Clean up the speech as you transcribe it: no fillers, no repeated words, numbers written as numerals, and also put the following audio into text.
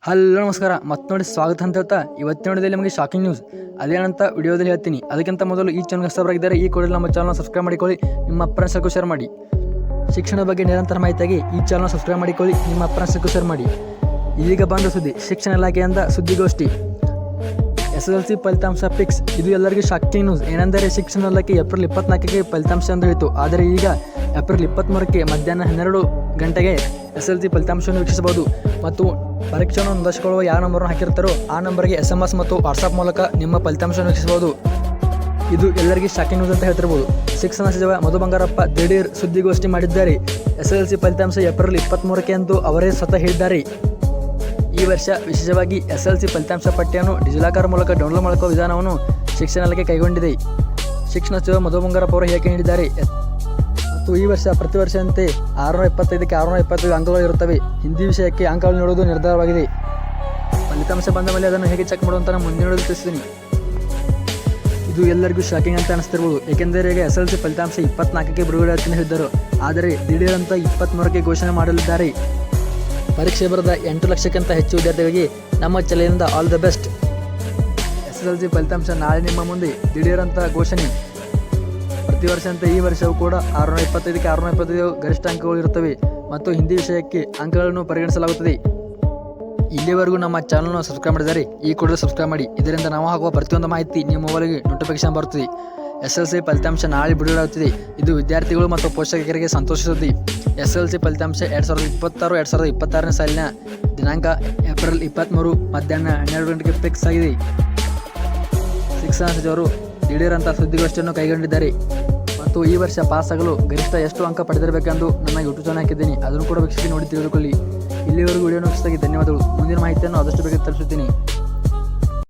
Hello ನಮಸ್ಕಾರ ಮತ್ತೆ ನೋಡಿ ಸ್ವಾಗತ ಅಂತ ಹೇಳ್ತಾ ಇವತ್ತಿನ ವಿಡಿಯೋದಲ್ಲಿ ನಮಗೆ ಶಾಕಿಂಗ್ ನ್ಯೂಸ್ ಅದೇನಂತ ವಿಡಿಯೋದಲ್ಲಿ ಹೇಳ್ತೀನಿ. ಅದಕ್ಕಿಂತ ಮೊದಲು ಈ ಚಾನಲ್ ಹೊಸಬರಾಗಿದ್ದರೆ ಈ ಕೂಡಲೇ ನಮ್ಮ ಚಾನಲ್ ಸಬ್ಸ್ಕ್ರೈಬ್ ಮಾಡಿಕೊಳ್ಳಿ, ನಿಮ್ಮ ಫ್ರೆಂಡ್ಸ್ಗೂ ಶೇರ್ ಮಾಡಿ. ಶಿಕ್ಷಣದ ಬಗ್ಗೆ ನಿರಂತರ ಮಾಹಿತಿಯಾಗಿ ಈ ಚಾನಲ್ ಸಬ್ಸ್ಕ್ರೈಬ್ ಮಾಡಿಕೊಳ್ಳಿ, ನಿಮ್ಮ ಫ್ರೆಂಡ್ಸ್ಗೂ ಶೇರ್ ಮಾಡಿ. ಈಗ ಬಂದ ಸುದ್ದಿ, ಶಿಕ್ಷಣ ಇಲಾಖೆಯಿಂದ ಸುದ್ದಿಗೋಷ್ಠಿ. SSLC ಫಲಿತಾಂಶ ಫಿಕ್ಸ್. ಇದು ಎಲ್ಲರಿಗೂ ಶಾಕಿಂಗ್ ನ್ಯೂಸ್. ಏನೆಂದರೆ ಶಿಕ್ಷಣ ಇಲಾಖೆ ಏಪ್ರಿಲ್ 24ಕ್ಕೆ ಫಲಿತಾಂಶ ಎಂದು ಹೇಳಿತು. ಆದರೆ ಈಗ ಏಪ್ರಿಲ್ 23ಕ್ಕೆ ಮಧ್ಯಾಹ್ನ 12 ಗಂಟೆಗೆ SSLC ಫಲಿತಾಂಶವನ್ನು ವೀಕ್ಷಿಸಬಹುದು ಮತ್ತು ಪರೀಕ್ಷೆಯನ್ನು ನೋಂದಾಯಿಸಿಕೊಳ್ಳುವ ಯಾವ ನಂಬರನ್ನು ಹಾಕಿರ್ತಾರೋ ಆ ನಂಬರ್ಗೆ SMS ಮತ್ತು ವಾಟ್ಸಾಪ್ ಮೂಲಕ ನಿಮ್ಮ ಫಲಿತಾಂಶವನ್ನು ವೀಕ್ಷಿಸಬಹುದು. ಇದು ಎಲ್ಲರಿಗೂ ಶಾಕಿಂಗ್ ನ್ಯೂಸ್ ಅಂತ ಹೇಳ್ತಿರ್ಬೋದು. ಶಿಕ್ಷಣ ಸಚಿವ ಮಧು ಬಂಗಾರಪ್ಪ ದಿಢೀರ್ ಸುದ್ದಿಗೋಷ್ಠಿ ಮಾಡಿದ್ದಾರೆ. SSLC ಫಲಿತಾಂಶ ಏಪ್ರಿಲ್ 23ಕ್ಕೆ ಎಂದು ಅವರೇ ಸ್ವತಃ ಹೇಳಿದ್ದಾರೆ. ಈ ವರ್ಷ ವಿಶೇಷವಾಗಿ SSLC ಫಲಿತಾಂಶ ಪಟ್ಟಿಯನ್ನು ಡಿಜಿಲಾಕರ್ ಮೂಲಕ ಡೌನ್ಲೋಡ್ ಮಾಡುವ ವಿಧಾನವನ್ನು ಶಿಕ್ಷಣ ಇಲಾಖೆ ಕೈಗೊಂಡಿದೆ. ಶಿಕ್ಷಣ ಸಚಿವ ಮಧು ಬಂಗಾರಪ್ಪ ಅವರು ಹೇಳಿಕೆ ನೀಡಿದ್ದಾರೆ. ಮತ್ತು ಈ ವರ್ಷ ಪ್ರತಿ ವರ್ಷದಂತೆ 625ಕ್ಕೆ 625 ಅಂಕಗಳು ಇರುತ್ತವೆ. ಹಿಂದಿ ವಿಷಯಕ್ಕೆ ಅಂಕಗಳು ನೀಡುವುದು ನಿರ್ಧಾರವಾಗಿದೆ. ಫಲಿತಾಂಶ ಬಂದ ಮೇಲೆ ಅದನ್ನು ಹೇಗೆ ಚೆಕ್ ಮಾಡುವಂತ ನಾನು ಮುಂದಿನ ವಿಡಿಯೋದಲ್ಲಿ ತಿಳಿಸ್ತೀನಿ. ಇದು ಎಲ್ಲರಿಗೂ ಶಾಕಿಂಗ್ ಅಂತ ಅನಿಸ್ತಿರ್ಬೋದು. ಏಕೆಂದರೆ ಈಗ SSLC ಫಲಿತಾಂಶ 24ಕ್ಕೆ ಬಿಡುಗಡೆ ಅಂತ ಹೇಳಿದ್ದರು. ಆದರೆ ದಿಢೀರ್ ಅಂತ 23ಕ್ಕೆ ಘೋಷಣೆ ಮಾಡಲಿದ್ದಾರೆ. ಪರೀಕ್ಷೆ ಬರೆದ 8 ಲಕ್ಷಕ್ಕಿಂತ ಹೆಚ್ಚು ವಿದ್ಯಾರ್ಥಿಗಳಿಗೆ ನಮ್ಮ ಚಾನೆಲ್ನಿಂದ ಆಲ್ ದ ಬೆಸ್ಟ್. SSLC ಫಲಿತಾಂಶ ನಾಳೆ ನಿಮ್ಮ ಮುಂದೆ ದಿಢೀರ್ ಅಂತ ಘೋಷಣೆ. ಪ್ರತಿ ವರ್ಷದಂತೆ ಈ ವರ್ಷವೂ ಕೂಡ 625ಕ್ಕೆ 625 ಗರಿಷ್ಠ ಅಂಕಗಳು ಇರುತ್ತವೆ ಮತ್ತು ಹಿಂದಿ ವಿಷಯಕ್ಕೆ ಅಂಕಗಳನ್ನು ಪರಿಗಣಿಸಲಾಗುತ್ತದೆ. ಇಲ್ಲಿವರೆಗೂ ನಮ್ಮ ಚಾನಲ್ನ ಸಬ್ಸ್ಕ್ರೈಬ್ ಮಾಡಿದರೆ ಈ ಕೂಡಲೇ ಸಬ್ಸ್ಕ್ರೈಬ್ ಮಾಡಿ. ಇದರಿಂದ ನಾವು ಹಾಕುವ ಪ್ರತಿಯೊಂದು ಮಾಹಿತಿ ನಿಮ್ಮ ಮೊಬೈಲ್ಗೆ ನೋಟಿಫಿಕೇಶನ್ ಬರುತ್ತದೆ. SSLC ಫಲಿತಾಂಶ ನಾಳೆ ಬಿಡುಗಡೆಯಾಗುತ್ತಿದೆ. ಇದು ವಿದ್ಯಾರ್ಥಿಗಳು ಮತ್ತು ಪೋಷಕರಿಗೆ ಸಂತೋಷ ಸುದ್ದಿ. SSLC ಫಲಿತಾಂಶ 2026 ಸಾಲಿನ ದಿನಾಂಕ ಏಪ್ರಿಲ್ 23 ಮಧ್ಯಾಹ್ನ 12 ಗಂಟೆಗೆ ಫಿಕ್ಸ್ ಆಗಿದೆ. ಶಿಕ್ಷಣ ಸಚಿವರು ದಿಢೀರ್ ಅಂತ ಸುದ್ದಿಗೋಷ್ಠಿಯನ್ನು ಕೈಗೊಂಡಿದ್ದಾರೆ ಮತ್ತು ಈ ವರ್ಷ ಪಾಸ್ ಆಗಲು ಗರಿಷ್ಠ ಎಷ್ಟು ಅಂಕ ಪಡೆದಿರಬೇಕೆಂದು ನನ್ನ ಯೂಟ್ಯೂಬ್ ಚಾನಲ್ ಹಾಕಿದ್ದೀನಿ. ಅದನ್ನು ಕೂಡ ವೀಕ್ಷಿಸಿ ನೋಡಿ ತಿಳಿದುಕೊಳ್ಳಿ. ಇಲ್ಲಿವರೆಗೂ ವಿಡಿಯೋ ವೀಕ್ಷಿಸಿದ್ದಕ್ಕೆ ಧನ್ಯವಾದಗಳು. ಮುಂದಿನ ಮಾಹಿತಿಯನ್ನು ಆದಷ್ಟು ಬೇಗ ತಲುಪಿಸುತ್ತೀನಿ.